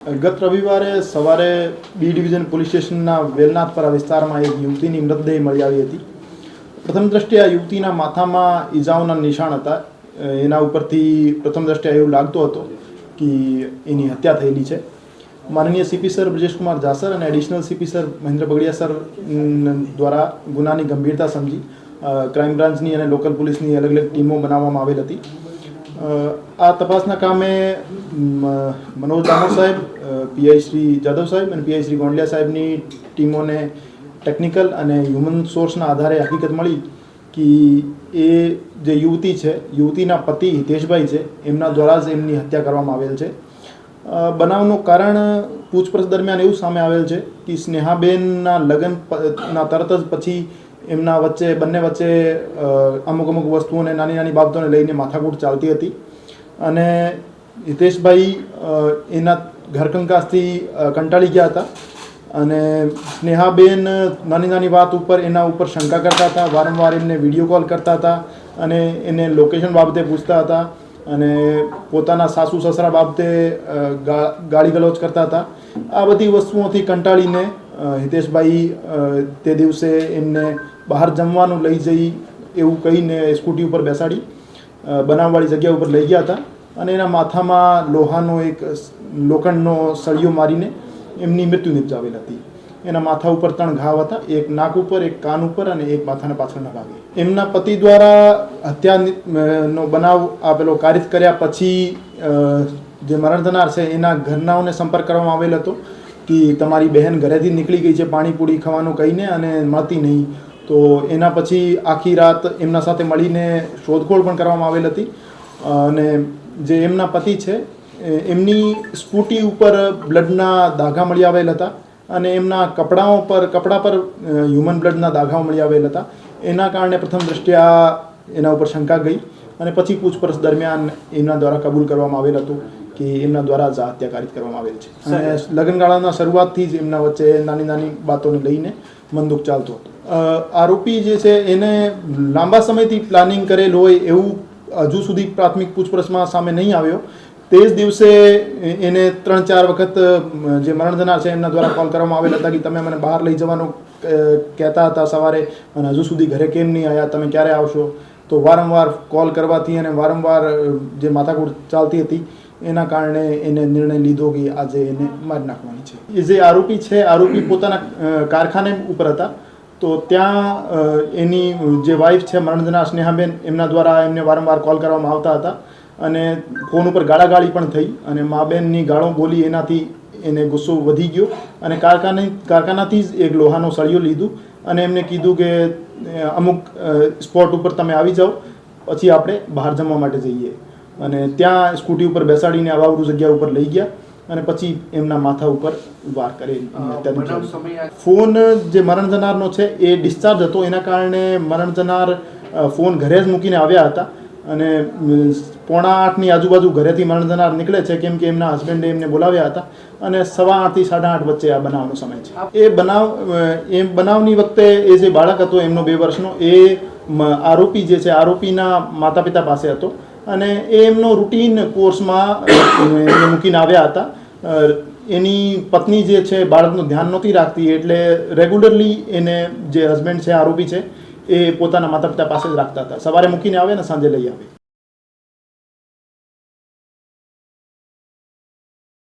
ગત રવિવારે સવારે બી ડિવિઝન પોલીસ સ્ટેશનના વેલનાથપરા વિસ્તારમાં એક યુવતીની મૃતદેહ મળી આવી હતી. પ્રથમ દ્રષ્ટિએ આ યુવતીના માથામાં ઈજાઓના નિશાન હતા. એના ઉપરથી પ્રથમ દ્રષ્ટિએ એવું લાગતું હતું કે એની હત્યા થયેલી છે. માનનીય સીપી સર બ્રજેશકુમાર જાસર અને additional CP sir Mahendra Bagadiya sir દ્વારા ગુનાની ગંભીરતા સમજી ક્રાઇમ બ્રાન્ચની અને લોકલ પોલીસની અલગ અલગ ટીમો બનાવવામાં આવેલ હતી. આ તપાસના કામે મનોજ દામોર સાહેબ, પીઆઈ શ્રી જાદવ સાહેબ અને પીઆઈ શ્રી ગોંડલિયા સાહેબની ટીમોને ટેકનિકલ અને હ્યુમન સોર્સના આધારે હકીકત મળી કે એ જે યુવતી છે, યુવતીના પતિ હિતેશભાઈ છે, એમના દ્વારા જ એમની હત્યા કરવામાં આવેલ છે. બનાવનું કારણ પૂછપરછ દરમિયાન એવું સામે આવેલ છે કે સ્નેહાબેનના લગ્નના તરત જ પછી એમના વચ્ચે બંને વચ્ચે અમુક વસ્તુઓને નાની નાની બાબતોને લઈને માથાકૂટ ચાલતી હતી અને હિતેશભાઈ એના ઘરકંકાસથી કંટાળી ગયા હતા અને સ્નેહાબેન નાની નાની વાત ઉપર એના ઉપર શંકા કરતા હતા. વારંવાર એમને વિડીયો કોલ કરતા હતા અને એને લોકેશન બાબતે પૂછતા હતા અને પોતાના સાસુ સસરા બાબતે ગાળી ગલોચ કરતા હતા. આ બધી વસ્તુઓથી કંટાળીને હિતેશભાઈ તે દિવસે એમને બહાર જમવાનું લઈ જઈ એવું કહીને સ્કૂટી ઉપર બેસાડી બનાવવાળી જગ્યા ઉપર લઈ ગયા હતા અને એના માથામાં લોખંડનો સળિયો મારીને એમની મૃત્યુ નિપજાવેલ હતી. એના માથા ઉપર 3 ઘાવ હતા, એક નાક ઉપર, એક કાન ઉપર અને એક માથાના પાછળના ભાગે. એમના પતિ દ્વારા હત્યાનો બનાવ આપેલો કારિત કર્યા પછી જે મરણ થનાર છે એના ઘરનાઓને સંપર્ક કરવામાં આવેલ હતો કે તમારી બહેન ઘરેથી નીકળી ગઈ છે પાણીપુરી ખાવાનું કહીને અને મળતી નહીં. તો એના પછી આખી રાત એમના સાથે મળીને શોધખોળ પણ કરવામાં આવેલ હતી અને જે એમના પતિ છે એમની સ્કૂટી ઉપર બ્લડના દાગા મળી આવેલ હતા અને એમના કપડા પર હ્યુમન બ્લડના દાગાઓ મળી આવેલ હતા. એના કારણે પ્રથમ દ્રષ્ટિએ એના ઉપર શંકા ગઈ અને પછી પૂછપરછ દરમિયાન એમના દ્વારા કબૂલ કરવામાં આવેલ હતું કે એમના દ્વારા જ હત્યા કારિત કરવામાં આવેલ છે. અને લગ્નગાળાના શરૂઆતથી જ એમના વચ્ચે નાની નાની બાતોને લઈને મનદુખ ચાલતો હતો. આરોપી જે છે એને લાંબા સમયથી પ્લાનિંગ કરેલ હોય એવું હજુ સુધી પ્રાથમિક પૂછપરછમાં સામે નહીં આવ્યો. તે જ દિવસે એને 3-4 વખત જે મરણ થનાર છે એમના દ્વારા કોલ કરવામાં આવેલ હતા કે તમે મને બહાર લઈ જવાનું કહેતા હતા સવારે અને હજુ સુધી ઘરે કેમ નહીં આવ્યા, તમે ક્યારે આવશો? તો વારંવાર કોલ કરવાથી અને વારંવાર જે માથાકૂટ ચાલતી હતી એના કારણે એને નિર્ણય લીધો કે આજે એને મારી નાખવાની છે. એ જે આરોપી છે, આરોપી પોતાના કારખાને ઉપર હતા. તો ત્યાં એની જે વાઈફ છે મરણ થનાર સ્નેહાબેન, એમના દ્વારા એમને વારંવાર કોલ કરવામાં આવતા હતા અને ફોન ઉપર ગાળાગાળી પણ થઈ અને મા બેનની ગાળો બોલી એનાથી એને ગુસ્સો વધી ગયો અને કારખાનાથી જ એક લોહાનો સળિયો લીધું અને એમને કીધું કે અમુક સ્પોટ ઉપર તમે આવી જાઓ, પછી આપણે બહાર જમવા માટે જઈએ. અને ત્યાં સ્કૂટી ઉપર બેસાડીને અવાવરૂ જગ્યા ઉપર લઈ ગયા અને પછી એમના માથા ઉપર વાર કરેલ. ફોન જે મરણ થનારનો છે એ ડિસ્ચાર્જ હતો, એના કારણે મરણ થનાર ફોન ઘરે જ મૂકીને આવ્યા હતા અને 7:45ની આજુબાજુ ઘરેથી મરણ થનાર નીકળે છે કેમ કે એમના હસબન્ડે એમને બોલાવ્યા હતા અને 8:15 થી 8:30 વચ્ચે આ બનાવનો સમય છે. એ બનાવની વખતે એ જે બાળક હતો એમનો 2 વર્ષનો, એ આરોપી જે છે આરોપીના માતા પિતા પાસે હતો અને એ એમનો રૂટીન કોર્સમાં એમને મૂકીને આવ્યા હતા. એની પત્ની જે છે બાળકનું ધ્યાન નહોતી રાખતી એટલે રેગ્યુલરલી એને જે હસબન્ડ છે આરોપી છે એ પોતાના માતા પિતા પાસે જ રાખતા હતા. સવારે મૂકીને આવે ને સાંજે લઈ આવે.